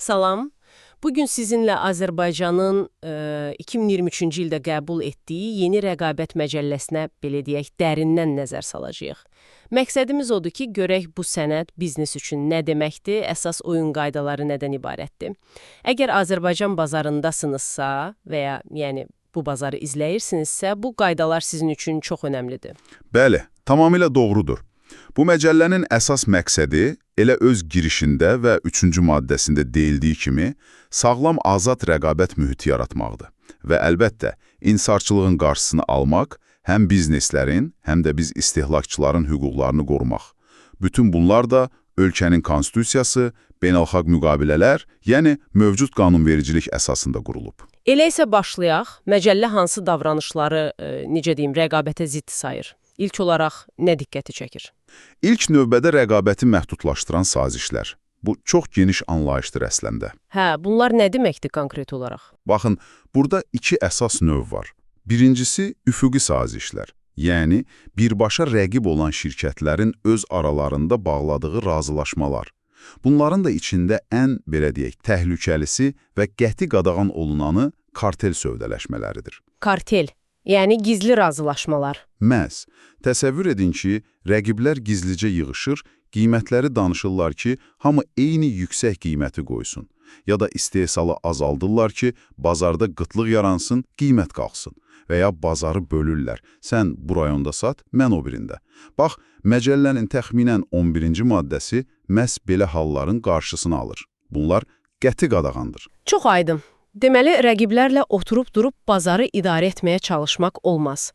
Salam. Bugün sizinlə Azərbaycanın 2023-cü ildə qəbul etdiyi yeni rəqabət məcəlləsinə, belə deyək, dərindən nəzər salacağıq. Məqsədimiz odur ki, görək bu sənəd biznes üçün nə deməkdir, əsas oyun qaydaları nədən ibarətdir. Əgər Azərbaycan bazarındasınızsa və ya bu bazarı izləyirsinizsə, bu qaydalar sizin üçün çox önəmlidir. Bəli, tamamilə doğrudur. Bu məcəllənin əsas məqsədi elə öz girişində və 3-cü maddəsində deyildiyi kimi sağlam azad rəqabət mühiti yaratmaqdır. Və əlbəttə, insarçılığın qarşısını almaq, həm bizneslərin, həm də biz istehlakçıların hüquqlarını qorumaq. Bütün bunlar da ölkənin konstitusiyası, beynəlxalq müqavilələr, yəni mövcud qanunvericilik əsasında qurulub. Elə isə başlayaq. Məcəllə hansı davranışları, rəqabətə zidd sayır? İlk olaraq nə diqqəti çəkir? İlk növbədə rəqabəti məhdudlaşdıran sazişlər. Bu çox geniş anlayışdır əslində. Bunlar nə deməkdir konkret olaraq? Baxın, burada iki əsas növ var. Birincisi, üfüqi sazişlər. Yəni, birbaşa rəqib olan şirkətlərin öz aralarında bağladığı razılaşmalar. Bunların da içində ən, belə deyək, təhlükəlisi və qəti qadağan olunanı kartel sövdələşmələridir. Kartel, yəni gizli razılaşmalar. Məhz. Təsəvvür edin ki, rəqiblər gizlicə yığışır, qiymətləri danışırlar ki, hamı eyni yüksək qiyməti qoysun. Ya da istehsalı azaldırlar ki, bazarda qıtlıq yaransın, qiymət qalxsın. Və ya bazarı bölürlər. Sən bu rayonda sat, mən o birində. Bax, məcəllənin təxminən 11-ci maddəsi məhz belə halların qarşısını alır. Bunlar qəti qadağandır. Çox aydın. Deməli, rəqiblərlə oturub-durub bazarı idarə etməyə çalışmaq olmaz.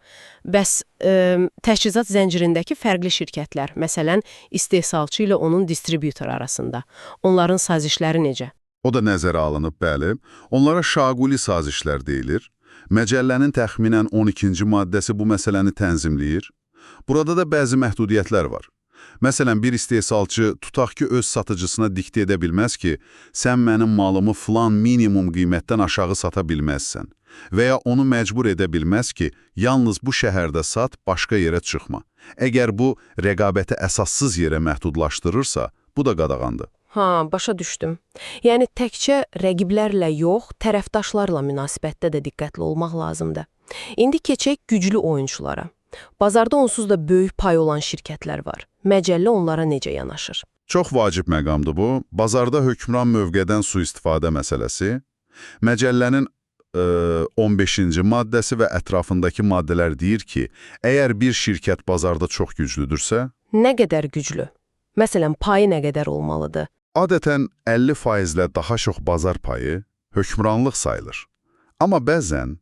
Bəs təchizat zəncirindəki fərqli şirkətlər, məsələn, istehsalçı ilə onun distributor arasında, onların sazişləri necə? O da nəzərə alınıb, bəli. Onlara şaquli sazişlər deyilir. Məcəllənin təxminən 12-ci maddəsi bu məsələni tənzimləyir. Burada da bəzi məhdudiyyətlər var. Məsələn, bir istehsalçı tutaq ki, öz satıcısına diktə edə bilməz ki, sən mənim malımı filan minimum qiymətdən aşağı sata bilməzsən və ya onu məcbur edə bilməz ki, yalnız bu şəhərdə sat, başqa yerə çıxma. Əgər bu, rəqabəti əsassız yerə məhdudlaşdırırsa, bu da qadağandır. Başa düşdüm. Yəni, təkcə rəqiblərlə yox, tərəfdaşlarla münasibətdə də diqqətli olmaq lazımdır. İndi keçək güclü oyunçulara. Bazarda onsuz da böyük pay olan şirkətlər var. Məcəllə onlara necə yanaşır? Çox vacib məqamdır bu. Bazarda hökmran mövqedən sui-istifadə məsələsi. Məcəllənin 15-ci maddəsi və ətrafındakı maddələr deyir ki, əgər bir şirkət bazarda çox güclüdürsə... Nə qədər güclü? Məsələn, payı nə qədər olmalıdır? Adətən 50%-lə daha çox bazar payı hökmranlıq sayılır. Amma bəzən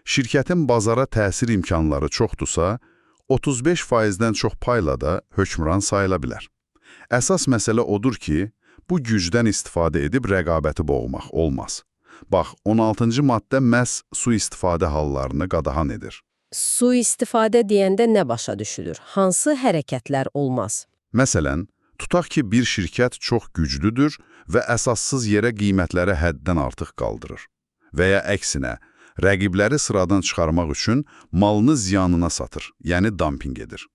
şirkətin bazara təsir imkanları çoxdursa, 35%-dən çox payla da hökmran sayıla bilər. Əsas məsələ odur ki, bu gücdən istifadə edib rəqabəti boğmaq olmaz. Bax, 16-cı maddə məhz sui-istifadə hallarını qadağan edir. Sui-istifadə deyəndə nə başa düşülür? Hansı hərəkətlər olmaz? Məsələn, tutaq ki, bir şirkət çox güclüdür və əsassız yerə qiymətləri həddən artıq qaldırır. Və ya əksinə, rəqibləri sıradan çıxarmaq üçün malını ziyanına satır, yəni dumping edir.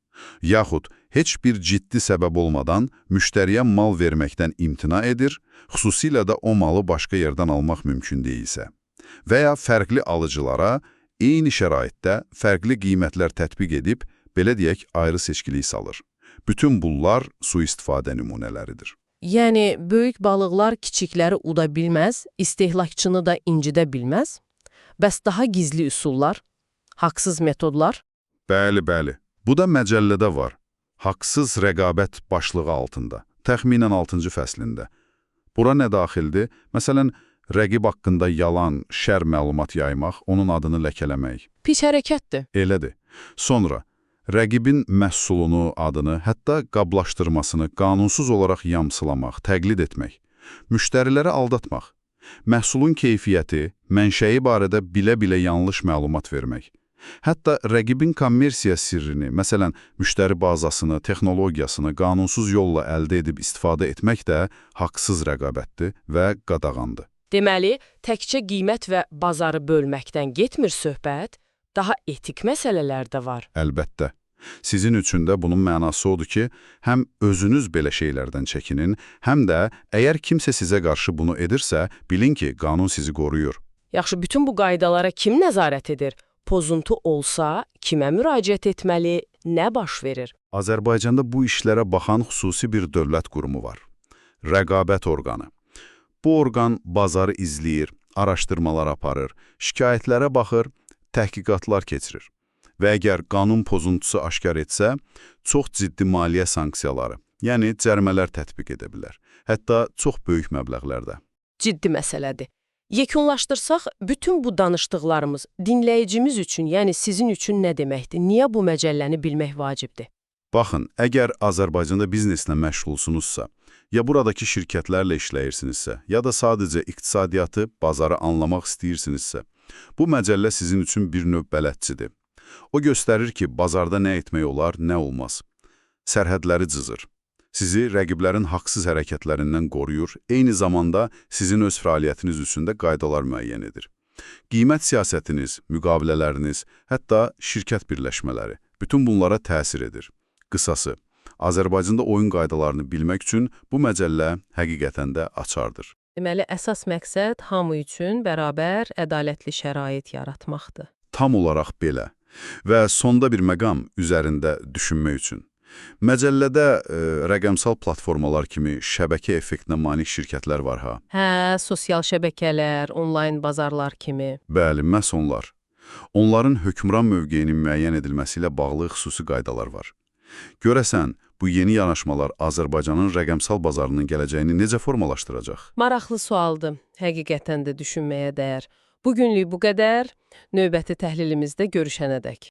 Yaxud heç bir ciddi səbəb olmadan müştəriyə mal verməkdən imtina edir, xüsusilə də o malı başqa yerdən almaq mümkün deyilsə. Və ya fərqli alıcılara eyni şəraitdə fərqli qiymətlər tətbiq edib, belə deyək, ayrı seçkilik salır. Bütün bunlar sui-istifadə nümunələridir. Yəni, böyük balıqlar kiçikləri uda bilməz, istehlakçını da incidə bilməz? Bəs daha gizli üsullar, haqsız metodlar? Bəli. Bu da məcəllədə var. Haqsız rəqabət başlığı altında, təxminən 6-cı fəslində. Bura nə daxildir? Məsələn, rəqib haqqında yalan, şər məlumat yaymaq, onun adını ləkələmək. Pis hərəkətdir. Elədir. Sonra, rəqibin məhsulunu, adını, hətta qablaşdırmasını qanunsuz olaraq yamsılamaq, təqlid etmək, müştəriləri aldatmaq. Məhsulun keyfiyyəti, mənşəyi barədə bilə-bilə yanlış məlumat vermək. Hətta rəqibin kommersiya sirrini, məsələn, müştəri bazasını, texnologiyasını qanunsuz yolla əldə edib istifadə etmək də haqsız rəqabətdir və qadağandır. Deməli, təkcə qiymət və bazarı bölməkdən getmir söhbət, daha etik məsələlər də var. Əlbəttə. Sizin üçün də bunun mənası odur ki, həm özünüz belə şeylərdən çəkinin, həm də əgər kimsə sizə qarşı bunu edirsə, bilin ki, qanun sizi qoruyur. Yaxşı, bütün bu qaydalara kim nəzarət edir? Pozuntu olsa, kimə müraciət etməli, nə baş verir? Azərbaycanda bu işlərə baxan xüsusi bir dövlət qurumu var. Rəqabət orqanı. Bu orqan bazarı izləyir, araşdırmalar aparır, şikayətlərə baxır, təhqiqatlar keçirir. Və əgər qanun pozuntusu aşkar etsə, çox ciddi maliyyə sanksiyaları, yəni cərimələr tətbiq edə bilər. Hətta çox böyük məbləğlərdə. Ciddi məsələdir. Yekunlaşdırsaq, bütün bu danışdıqlarımız dinləyicimiz üçün, yəni sizin üçün nə deməkdir? Niyə bu məcəlləni bilmək vacibdir? Baxın, əgər Azərbaycanda bizneslə məşğulsunuzsa, ya buradakı şirkətlərlə işləyirsinizsə, ya da sadəcə iqtisadiyyatı, bazarı anlamaq istəyirsinizsə, bu məcəllə sizin üçün bir növ bələdçidir. O göstərir ki, bazarda nə etmək olar, nə olmaz. Sərhədləri cızır. Sizi rəqiblərin haqsız hərəkətlərindən qoruyur, eyni zamanda sizin öz fəaliyyətiniz üçün də qaydalar müəyyən edir. Qiymət siyasətiniz, müqavilələriniz, hətta şirkət birləşmələri, bütün bunlara təsir edir. Qısası, Azərbaycanda oyun qaydalarını bilmək üçün bu məcəllə həqiqətən də açardır. Deməli, əsas məqsəd hamı üçün bərabər, ədalətli şərait yaratmaqdır. Tam olaraq belə. Və sonda bir məqam üzərində düşünmək üçün. Məcəllədə rəqəmsal platformalar kimi şəbəkə effektinə malik şirkətlər var ha? Hə, sosial şəbəkələr, onlayn bazarlar kimi. Bəli, məhz onlar. Onların hökmran mövqeyinin müəyyən edilməsi ilə bağlı xüsusi qaydalar var. Görəsən, bu yeni yanaşmalar Azərbaycanın rəqəmsal bazarının gələcəyini necə formalaşdıracaq? Maraqlı sualdır. Həqiqətən də düşünməyə dəyər. Bugünlük bu qədər. Növbəti təhlilimizdə görüşənədək.